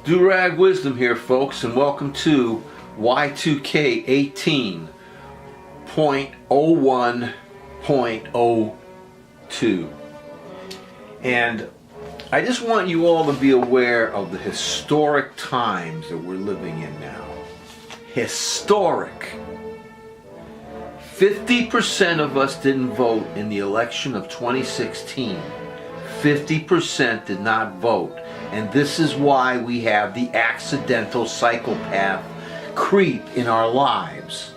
Durag Wisdom here, folks, and welcome to Y2K 18.01.02. And I just want you all to be aware of the historic times that we're living in now. Historic. 50% of us didn't vote in the election of 2016. 50% did not vote. And this is why we have the accidental psychopath creep in our lives.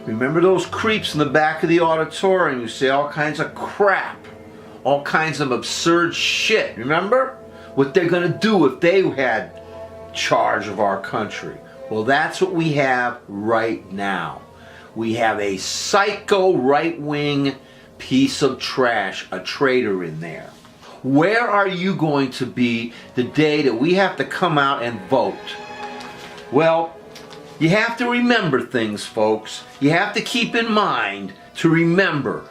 Remember those creeps in the back of the auditorium who say all kinds of crap, all kinds of absurd shit? Remember what they're going to do if they had charge of our country? Well, that's what we have right now. We have a psycho right-wing piece of trash, a traitor in there. Where are you going to be the day that we have to come out and vote? Well, you have to remember things, folks. You have to keep in mind to remember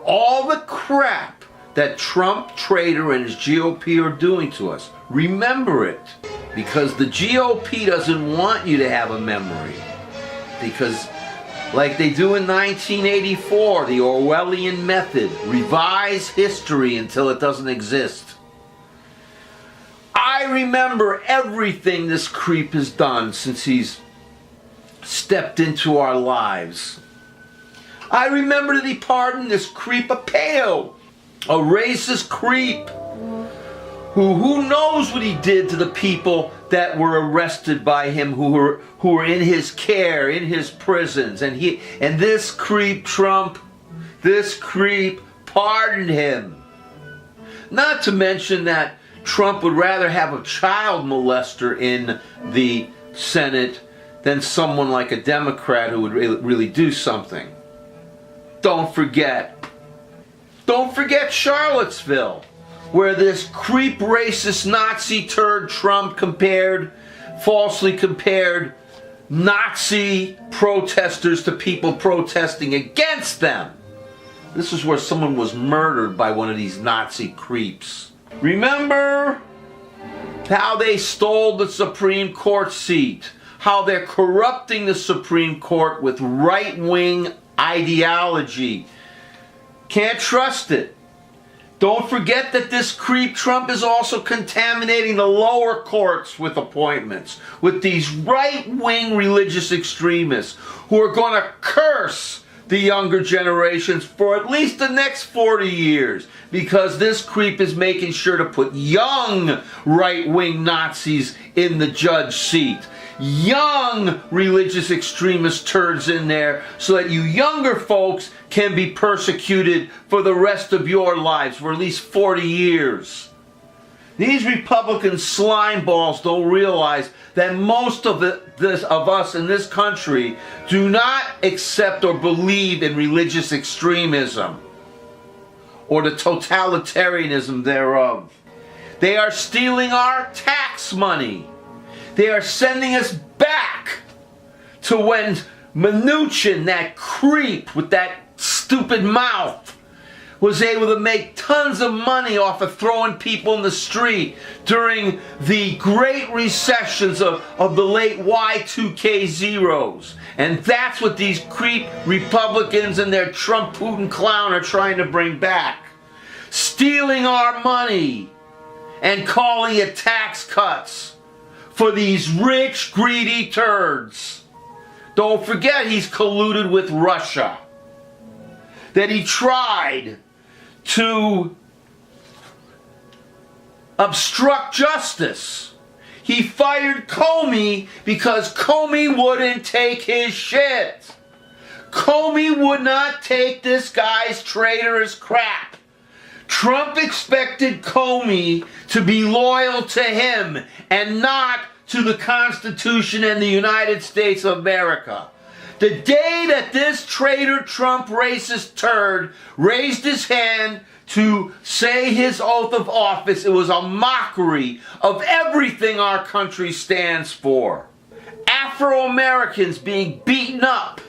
all the crap that Trump, traitor, and his GOP are doing to us. Remember it, because the GOP doesn't want you to have a memory. Because like they do in 1984, the Orwellian method, revise history until it doesn't exist. I remember everything this creep has done since he's stepped into our lives. I remember that he pardoned this creep Apeo, a racist creep, who knows what he did to the people that were arrested by him, who were in his care, in his prisons, and this creep Trump, this creep pardoned him. Not to mention that Trump would rather have a child molester in the Senate than someone like a Democrat who would really do something. Don't forget Charlottesville, where this creep racist Nazi turd Trump falsely compared Nazi protesters to people protesting against them. This is where someone was murdered by one of these Nazi creeps. Remember how they stole the Supreme Court seat, how they're corrupting the Supreme Court with right-wing ideology. Can't trust it. Don't forget that this creep Trump is also contaminating the lower courts with appointments with these right-wing religious extremists who are going to curse the younger generations for at least the next 40 years, because this creep is making sure to put young right-wing Nazis in the judge seat. Young religious extremist turds in there so that you younger folks can be persecuted for the rest of your lives for at least 40 years. These Republican slime balls don't realize that most of us in this country do not accept or believe in religious extremism or the totalitarianism thereof. They are stealing our tax money. They are sending us back to when Mnuchin, that creep with that stupid mouth, was able to make tons of money off of throwing people in the street during the great recessions of the late Y2K zeros. And that's what these creep Republicans and their Trump Putin clown are trying to bring back. Stealing our money and calling it tax cuts for these rich, greedy turds. Don't forget he's colluded with Russia. That he tried to obstruct justice. He fired Comey because Comey wouldn't take his shit. Comey would not take this guy's traitorous crap. Trump expected Comey to be loyal to him and not to the Constitution and the United States of America. The day that this traitor Trump racist turd raised his hand to say his oath of office, it was a mockery of everything our country stands for. Afro-Americans being beaten up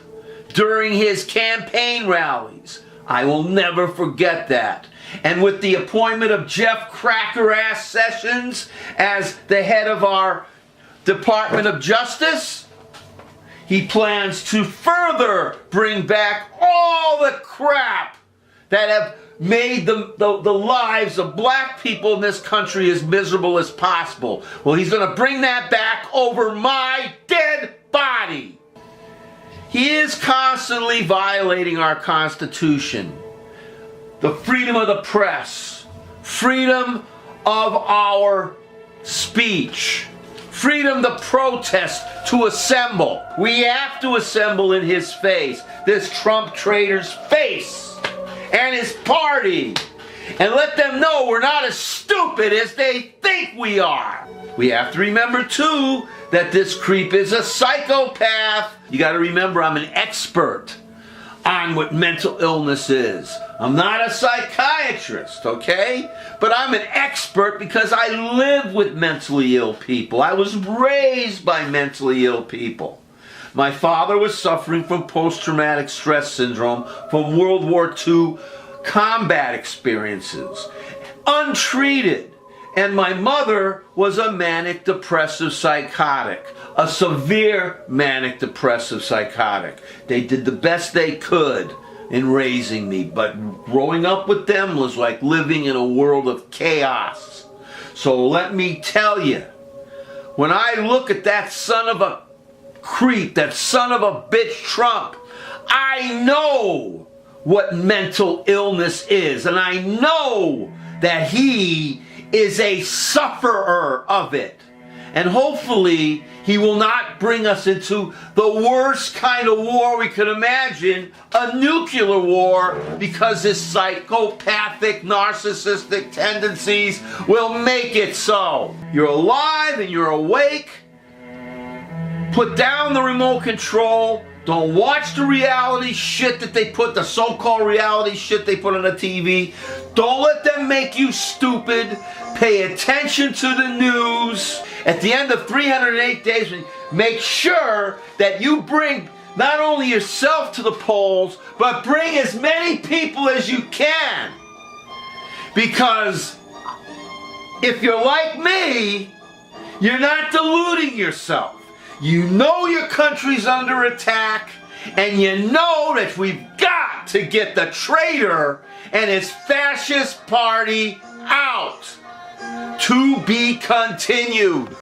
during his campaign rallies. I will never forget that. And with the appointment of Jeff Cracker-ass Sessions as the head of our Department of Justice, he plans to further bring back all the crap that have made the lives of black people in this country as miserable as possible. Well, he's going to bring that back over my dead body. He is constantly violating our Constitution, the freedom of the press, freedom of our speech, freedom to protest, to assemble. We have to assemble in his face, this Trump traitor's face, and his party, and let them know we're not as stupid as they think we are. We have to remember, too, that this creep is a psychopath. You got to remember, I'm an expert on what mental illness is. I'm not a psychiatrist, okay? But I'm an expert because I live with mentally ill people. I was raised by mentally ill people. My father was suffering from post-traumatic stress syndrome from World War II combat experiences, untreated. And my mother was a manic-depressive psychotic, a severe manic-depressive psychotic. They did the best they could in raising me, but growing up with them was like living in a world of chaos. So let me tell you, when I look at that son of a creep, that son of a bitch Trump, I know what mental illness is, and I know that he is a sufferer of it. And hopefully he will not bring us into the worst kind of war we could imagine, a nuclear war, because his psychopathic, narcissistic tendencies will make it so. You're alive and you're awake. Put down the remote control. Don't watch the reality shit that they put, the so-called reality shit they put on the TV. Don't let them make you stupid. Pay attention to the news. At the end of 308 days, make sure that you bring not only yourself to the polls, but bring as many people as you can. Because if you're like me, you're not deluding yourself. You know your country's under attack, and you know that we've got to get the traitor and his fascist party out. To be continued.